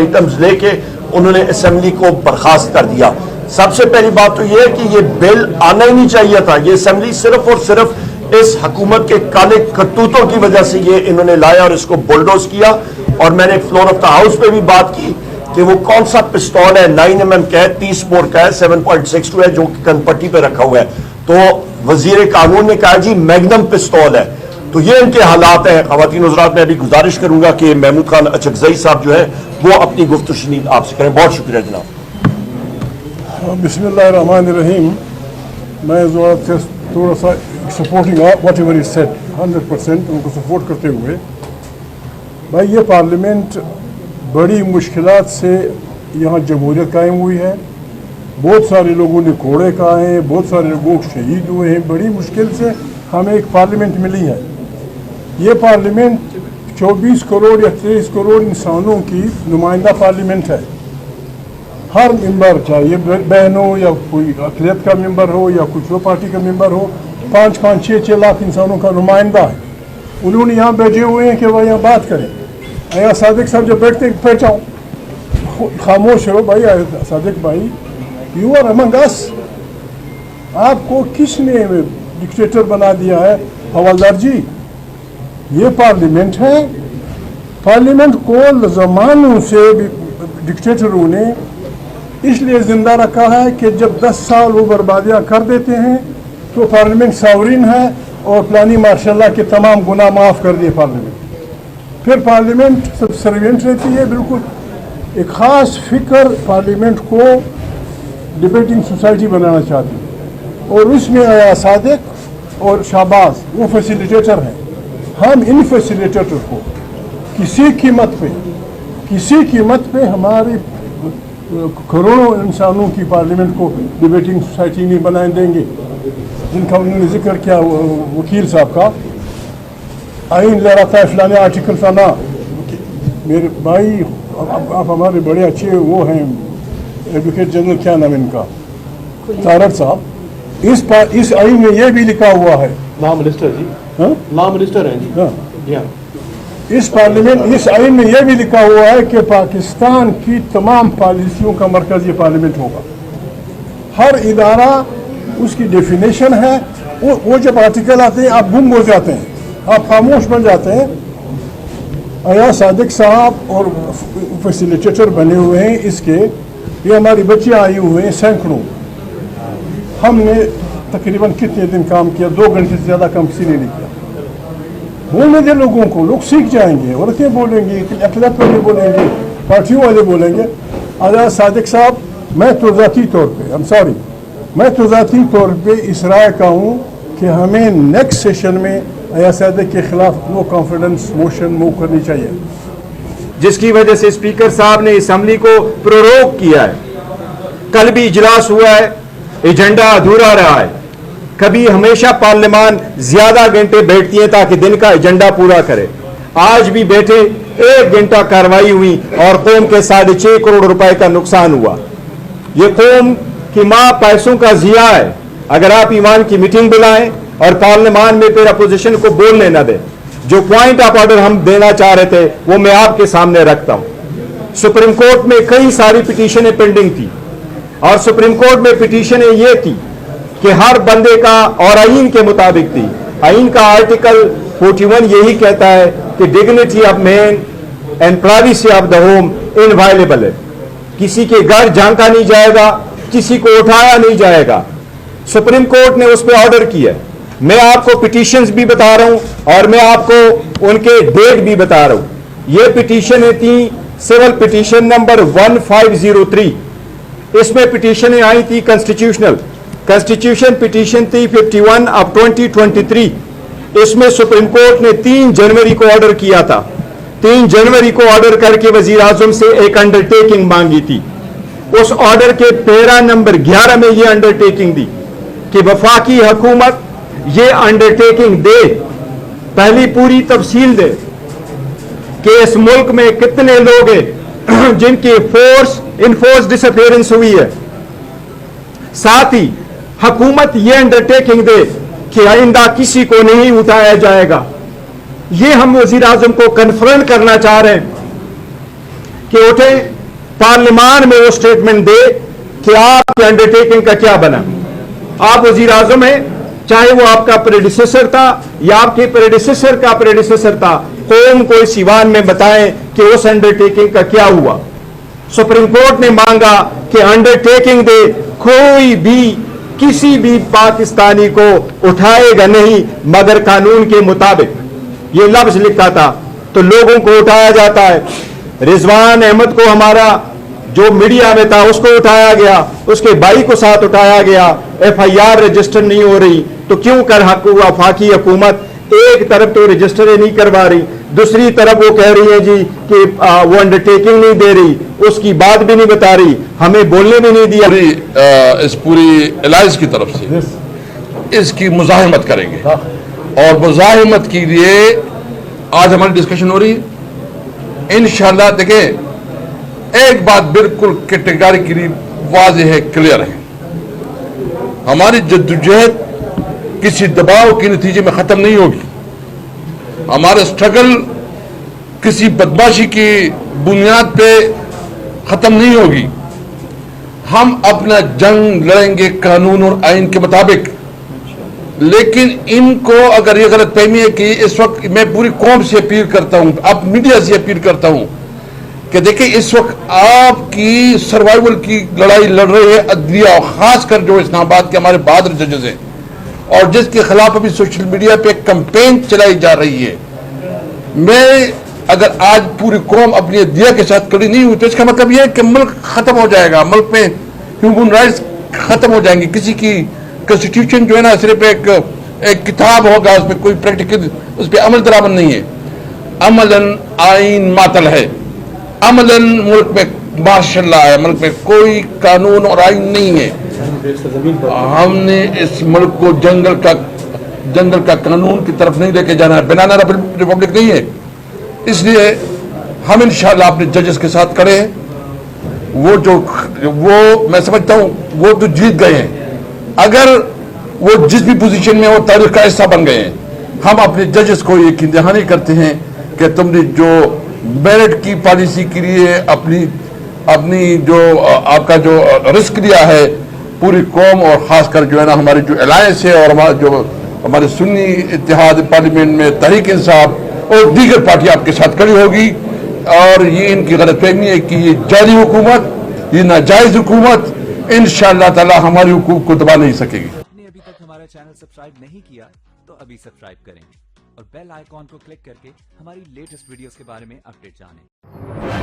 Items लेके उन्होंने assembly को बर्खास्त कर दिया। सबसे पहली बात तो ये है कि ये बिल आना ही नहीं चाहिए था। ये असेंबली सिर्फ और सिर्फ इस हुकूमत के काले करतूतों की वजह से ये इन्होंने लाया और इसको बुलडोज किया। और मैंने फ्लोर ऑफ द हाउस पे भी बात की कि वो कौन सा पिस्तौल है, 9mm का है, 30 बोर का है, 7.62 है, जो कनपट्टी पे रखा हुआ है। तो वजीर कानून ने कहा जी मैग्नम पिस्तौल है। तो ये इनके हालात हैं। ख़वातीन हज़रात, मैं अभी गुजारिश करूंगा कि महमूद खान अचकज़ई साहब जो है वो अपनी गुफ्तगू शुनीद आपसे करें। बहुत शुक्रिया जनाब। बिस्मिल्लाहिर्रहमानिर्रहीम। मैं थोड़ा सा supporting what ever is said 100% उनको सपोर्ट करते हुए, भाई ये पार्लियामेंट बड़ी मुश्किलात से यहाँ जमहूरियत कायम हुई है। बहुत सारे लोगों ने कोड़े खाए हैं, बहुत सारे लोग शहीद हुए हैं। बड़ी मुश्किल से हमें एक पार्लियामेंट मिली है। ये पार्लियामेंट 24 करोड़ या 23 करोड़ इंसानों की नुमाइंदा पार्लियामेंट है। हर मेंबर, चाहे बहन हो या कोई अक़लियत का मेंबर हो या कुछ पार्टी का मेंबर हो, 5-5, 6-6 लाख इंसानों का नुमाइंदा है। उन्होंने यहाँ बैठे हुए हैं कि वह यहाँ बात करें। आया सादिक साहब जब बैठते बैठ जाओ, खामोश हो भाई। सादिक भाई, यू आर अमंग अस। आपको किसने डिक्टेटर बना दिया है? हवालदार जी, ये पार्लियामेंट है। पार्लियामेंट को ज़मानों से डिक्टेटरों ने इसलिए ज़िंदा रखा है कि जब 10 साल वो बर्बादियाँ कर देते हैं तो पार्लियामेंट सावरीन है और प्लानी मार्शल के तमाम गुनाह माफ़ कर दिए पार्लियामेंट। फिर पार्लियामेंट सबसर्विएंट रहती है। बिल्कुल एक ख़ास फिक्र पार्लियामेंट को डिबेटिंग सोसाइटी बनाना चाहती है और उसमें आया सादिक और शाहबाज वो फैसिलिटेटर हैं। हम इन फैसिलिटेटर को किसी कीमत पे हमारे करोड़ों इंसानों की पार्लियामेंट को डिबेटिंग सोसाइटी नहीं बनाने देंगे। जिनका उन्होंने जिक्र किया वकील साहब का, आइन ले रहा था फलाने आर्टिकल फलाना। मेरे भाई, आप हमारे बड़े अच्छे वो हैं एडवोकेट जनरल, क्या नाम इनका, तारड़ साहब। इस आइन में ये भी लिखा हुआ है, लॉ मिनिस्टर जी, हाँ, लॉ मिनिस्टर हैं जी, हाँ, जी, इस आइन में यह भी लिखा हुआ है कि पाकिस्तान की तमाम पॉलिसियों का मरकज़ ये पार्लियामेंट होगा। हर इदारा उसकी डेफिनेशन है। वो जब आर्टिकल आते हैं आप गुम हो जाते हैं, आप खामोश बन जाते हैं। आया सादिक साहब और फैसिलिटेटर बने हुए हैं इसके। ये हमारी बच्चियाँ आई हुए हैं सैकड़ों। हमने तकरीबन कितने दिन काम किया? 2 घंटे से ज़्यादा काम किसी ने नहीं किया। बोलने दे लोगों को, लोग सीख जाएंगे। औरतें बोलेंगी, अक़लियत वाले बोलेंगे, पार्टियों वाले बोलेंगे। आया सादिक साहब, मैं तो ज़ाती तौर पे इस राय का हूँ कि हमें नेक्स्ट सेशन में आया सादिक के खिलाफ नो कॉन्फिडेंस मोशन मूव करनी चाहिए, जिसकी वजह से स्पीकर साहब ने असेंबली को प्रोरोग किया है। कल भी इजलास हुआ है, एजेंडा अधूरा रहा है। कभी हमेशा पार्लियामान ज्यादा घंटे बैठती है ताकि दिन का एजेंडा पूरा करे। आज भी बैठे 1 घंटा कार्रवाई हुई और कौम के 6.5 करोड़ रुपए का नुकसान हुआ। ये कौम की मां पैसों का जिया है। अगर आप ईमान की मीटिंग बुलाएं और पार्लियामान में फिर अपोजिशन को बोलने न दें, जो पॉइंट ऑफ ऑर्डर हम देना चाह रहे थे वो मैं आपके सामने रखता हूं। सुप्रीम कोर्ट में कई सारी पिटीशनें पेंडिंग थी और सुप्रीम कोर्ट में पिटीशनें ये थी कि हर बंदे का, और आइन के मुताबिक थी, आइन का आर्टिकल 41 यही कहता है कि dignity of man and privacy of the home inviolable है। किसी के घर झांका नहीं जाएगा, किसी को उठाया नहीं जाएगा। सुप्रीम कोर्ट ने उस पर ऑर्डर किया। मैं आपको पिटीशंस भी बता रहा हूं और मैं आपको उनके डेट भी बता रहा हूं। ये पिटीशनें थी सिविल पिटीशन नंबर 1503। इसमें पिटीशनें आई थी कॉन्स्टिट्यूशन पिटीशन थी 51 ऑफ 2023। इसमें सुप्रीम कोर्ट ने 3 जनवरी को ऑर्डर किया था। 3 जनवरी को ऑर्डर करके वजीर आजम से एक अंडरटेकिंग मांगी थी। उस ऑर्डर के पैरा नंबर 11 में यह अंडरटेकिंग दी कि वफाकी हुकूमत ये अंडरटेकिंग दे, पहली पूरी तफसील दे कि इस मुल्क में कितने लोग हैं जिनकी इनफोर्स डिसअपीयरेंस हुई है। साथ ही हुकूमत ये अंडरटेकिंग दे कि आइंदा किसी को नहीं उठाया जाएगा। ये हम वजीर आजम को कन्फर्म करना चाह रहे हैं कि उठे पार्लियामान में वो स्टेटमेंट दे कि आपके अंडरटेकिंग का क्या बना। आप वजीर आजम हैं, चाहे वो आपका प्रेडिसेसर था या आपके प्रेडिसेसर का प्रेडिसेसर था, कौम को इस ईवान में बताएं कि उस अंडरटेकिंग का क्या हुआ। सुप्रीम कोर्ट ने मांगा कि अंडरटेकिंग दे, कोई भी किसी भी पाकिस्तानी को उठाएगा नहीं मगर कानून के मुताबिक। ये लफ्ज लिखा था तो लोगों को उठाया जाता है। रिजवान अहमद को हमारा जो मीडिया में था उसको उठाया गया, उसके भाई को साथ उठाया गया, FIR रजिस्टर नहीं हो रही तो क्यों कर वफाकी हुकूमत एक तरफ तो रजिस्टर नहीं करवा रही, दूसरी तरफ वो कह रही है जी कि वो अंडरटेकिंग नहीं दे रही, उसकी बात भी नहीं बता रही, हमें बोलने भी नहीं दिया। इस पूरी एलायंस की तरफ से इसकी मुजाहिमत करेंगे और मुजाहिमत के लिए आज हमारी डिस्कशन हो रही है। इंशाअल्लाह देखें, एक बात बिल्कुल कैटेगरिकली वाज़ेह है, क्लियर है, हमारी जद्दोजहद किसी दबाव के नतीजे में खत्म नहीं होगी। हमारा स्ट्रगल किसी बदमाशी की बुनियाद पे खत्म नहीं होगी। हम अपना जंग लड़ेंगे कानून और आइन के मुताबिक। लेकिन इनको अगर ये गलत फहमी है कि इस वक्त मैं पूरी कौम से अपील करता हूं, अब मीडिया से अपील करता हूं कि देखिए इस वक्त आपकी सर्वाइवल की लड़ाई लड़ रहे हैं अदलिया, और खासकर जो इस्लामाबाद के हमारे बहादुर जजेस हैं और जिसके खिलाफ अभी सोशल मीडिया पे कैंपेन चलाई जा रही है। मैं अगर आज पूरी कौम अपनी अदलिया के साथ खड़ी नहीं हुई तो इसका मतलब यह है कि मुल्क खत्म हो जाएगा, मुल्क में ह्यूमन राइट्स खत्म हो जाएंगे। किसी की कॉन्स्टिट्यूशन जो है ना सिर्फ एक किताब होगा, उसमें कोई प्रैक्टिकल उस पर अमल दरामद नहीं है। अमलन आइन मातल है, अमलन मुल्क में माशाल्लाह है, मुल्क में कोई कानून और आइन नहीं है। हमने इस मुल्क को जंगल का कानून की तरफ नहीं लेके जाना है, बनाना रिपब्लिक नहीं है। इसलिए हम इंशाअल्लाह अपने जजेस के साथ खड़े हैं। वो मैं समझता हूं वो तो जीत गए हैं। अगर वो जिस भी पोजीशन में वो तारीख का हिस्सा बन गए हैं, हम अपने जजेस को यकीन दहानी करते हैं कि तुमने जो मेरिट की पॉलिसी के लिए अपनी जो आपका जो रिस्क लिया है, पूरी कौम और खासकर जो है ना हमारी जो अलायंस है और हमारे सुन्नी इत्तेहाद पार्लियामेंट में तहरीक इंसाफ और दीगर पार्टी आपके साथ खड़ी होगी। और ये इनकी गलतफहमी है कि ये जाली हुकूमत, ये नाजायज हुकूमत इंशाअल्लाह ताला हमारी हुकूक को दबा नहीं सकेगी। आपने अभी तक हमारा चैनल सब्सक्राइब नहीं किया तो अभी सब्सक्राइब करें और बेल आइकॉन को क्लिक करके हमारी लेटेस्ट वीडियोस के बारे में अपडेट जानें।